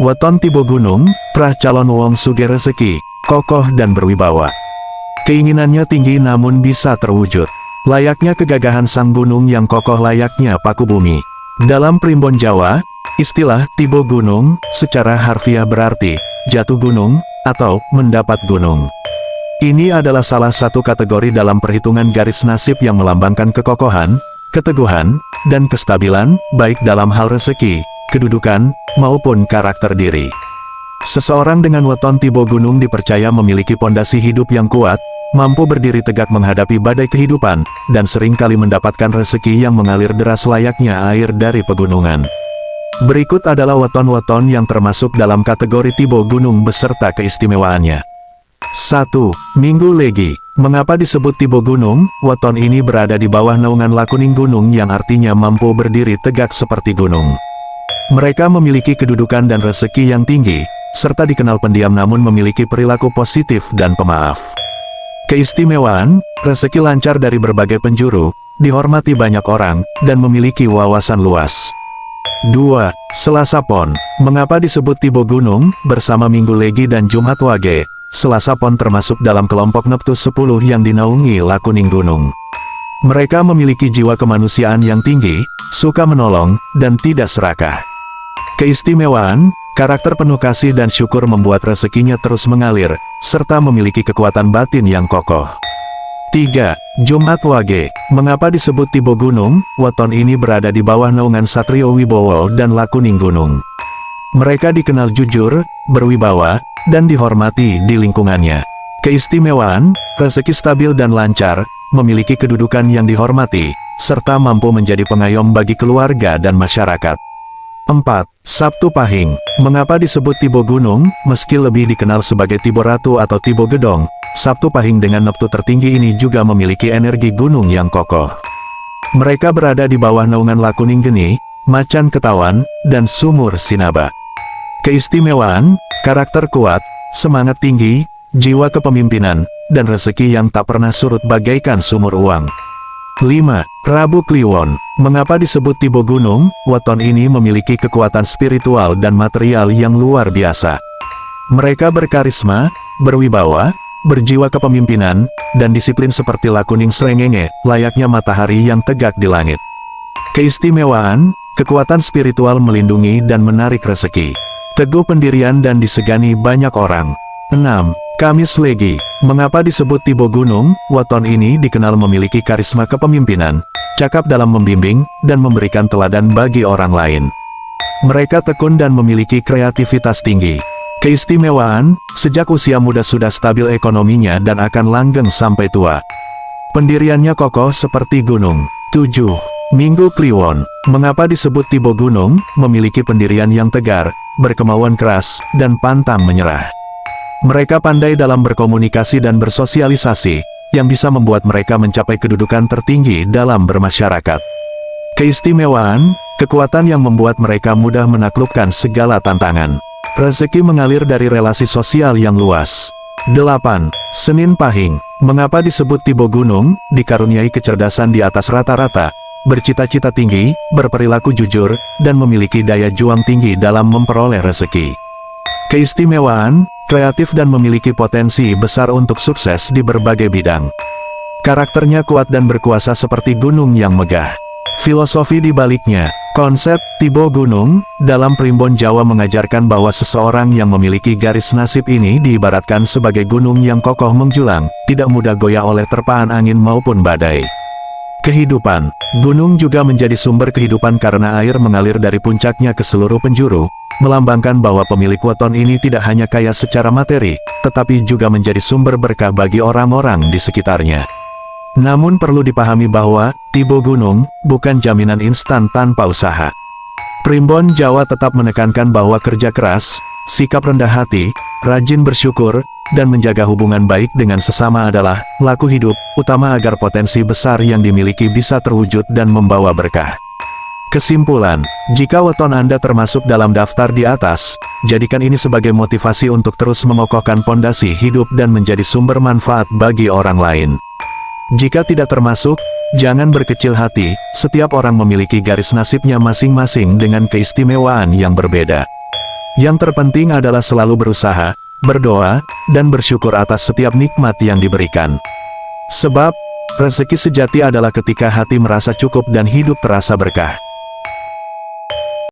Weton tibo gunung, trah calon wong sugih rezeki, kokoh dan berwibawa. Keinginannya tinggi namun bisa terwujud. Layaknya kegagahan sang gunung yang kokoh layaknya paku bumi. Dalam primbon Jawa, istilah tibo gunung secara harfiah berarti jatuh gunung atau mendapat gunung. Ini adalah salah satu kategori dalam perhitungan garis nasib yang melambangkan kekokohan, keteguhan, dan kestabilan, baik dalam hal rezeki, kedudukan, maupun karakter diri. Seseorang dengan weton tibo gunung dipercaya memiliki pondasi hidup yang kuat, mampu berdiri tegak menghadapi badai kehidupan, dan seringkali mendapatkan rezeki yang mengalir deras layaknya air dari pegunungan. Berikut adalah weton-weton yang termasuk dalam kategori tibo gunung beserta keistimewaannya. 1. Minggu Legi. Mengapa disebut tibo gunung? Weton ini berada di bawah naungan lakuning gunung yang artinya mampu berdiri tegak seperti gunung. Mereka memiliki kedudukan dan rezeki yang tinggi, serta dikenal pendiam namun memiliki perilaku positif dan pemaaf. Keistimewaan, rezeki lancar dari berbagai penjuru, dihormati banyak orang, dan memiliki wawasan luas. 2. Selasa Pon. Mengapa disebut tibo gunung? Bersama Minggu Legi dan Jumat Wage, Selasa Pon termasuk dalam kelompok Neptus 10 yang dinaungi lakuning gunung. Mereka memiliki jiwa kemanusiaan yang tinggi, suka menolong, dan tidak serakah. Keistimewaan, karakter penuh kasih dan syukur membuat rezekinya terus mengalir, serta memiliki kekuatan batin yang kokoh. 3. Jumat Wage. Mengapa disebut tibo gunung? Weton ini berada di bawah naungan Satrio Wibowo dan lakuning gunung. Mereka dikenal jujur, berwibawa, dan dihormati di lingkungannya. Keistimewaan, rezeki stabil dan lancar, memiliki kedudukan yang dihormati, serta mampu menjadi pengayom bagi keluarga dan masyarakat. 4. Sabtu Pahing. Mengapa disebut tibo gunung? Meski lebih dikenal sebagai tibo ratu atau tibo gedong, Sabtu Pahing dengan neptu tertinggi ini juga memiliki energi gunung yang kokoh. Mereka berada di bawah naungan lakuning geni, macan ketawan, dan sumur sinaba. Keistimewaan, karakter kuat, semangat tinggi, jiwa kepemimpinan, dan rezeki yang tak pernah surut bagaikan sumur uang. 5. Rabu Kliwon. Mengapa disebut tibo gunung? Weton ini memiliki kekuatan spiritual dan material yang luar biasa. Mereka berkarisma, berwibawa, berjiwa kepemimpinan, dan disiplin seperti lakuning srengenge, layaknya matahari yang tegak di langit. Keistimewaan, kekuatan spiritual melindungi dan menarik rezeki. Teguh pendirian dan disegani banyak orang. 6. Kamis Legi. Mengapa disebut tibo gunung? Weton ini dikenal memiliki karisma kepemimpinan, cakap dalam membimbing, dan memberikan teladan bagi orang lain. Mereka tekun dan memiliki kreativitas tinggi. Keistimewaan, sejak usia muda sudah stabil ekonominya dan akan langgeng sampai tua. Pendiriannya kokoh seperti gunung. 7. Minggu Kliwon. Mengapa disebut tibo gunung? Memiliki pendirian yang tegar, berkemauan keras, dan pantang menyerah. Mereka pandai dalam berkomunikasi dan bersosialisasi, yang bisa membuat mereka mencapai kedudukan tertinggi dalam bermasyarakat. Keistimewaan, kekuatan yang membuat mereka mudah menaklukkan segala tantangan. Rezeki mengalir dari relasi sosial yang luas. 8. Senin Pahing. Mengapa disebut tibo gunung? Dikaruniai kecerdasan di atas rata-rata, bercita-cita tinggi, berperilaku jujur, dan memiliki daya juang tinggi dalam memperoleh rezeki. Keistimewaan, kreatif dan memiliki potensi besar untuk sukses di berbagai bidang. Karakternya kuat dan berkuasa seperti gunung yang megah. Filosofi di baliknya, konsep tibo gunung dalam primbon Jawa mengajarkan bahwa seseorang yang memiliki garis nasib ini diibaratkan sebagai gunung yang kokoh menjulang, tidak mudah goyah oleh terpaan angin maupun badai. Kehidupan, gunung juga menjadi sumber kehidupan karena air mengalir dari puncaknya ke seluruh penjuru, melambangkan bahwa pemilik weton ini tidak hanya kaya secara materi, tetapi juga menjadi sumber berkah bagi orang-orang di sekitarnya. Namun perlu dipahami bahwa, tibo gunung, bukan jaminan instan tanpa usaha. Primbon Jawa tetap menekankan bahwa kerja keras, sikap rendah hati, rajin bersyukur, dan menjaga hubungan baik dengan sesama adalah laku hidup utama agar potensi besar yang dimiliki bisa terwujud dan membawa berkah. Kesimpulan, jika weton Anda termasuk dalam daftar di atas, jadikan ini sebagai motivasi untuk terus mengokohkan pondasi hidup dan menjadi sumber manfaat bagi orang lain. Jika tidak termasuk, jangan berkecil hati, setiap orang memiliki garis nasibnya masing-masing dengan keistimewaan yang berbeda. Yang terpenting adalah selalu berusaha, berdoa, dan bersyukur atas setiap nikmat yang diberikan. Sebab, rezeki sejati adalah ketika hati merasa cukup dan hidup terasa berkah.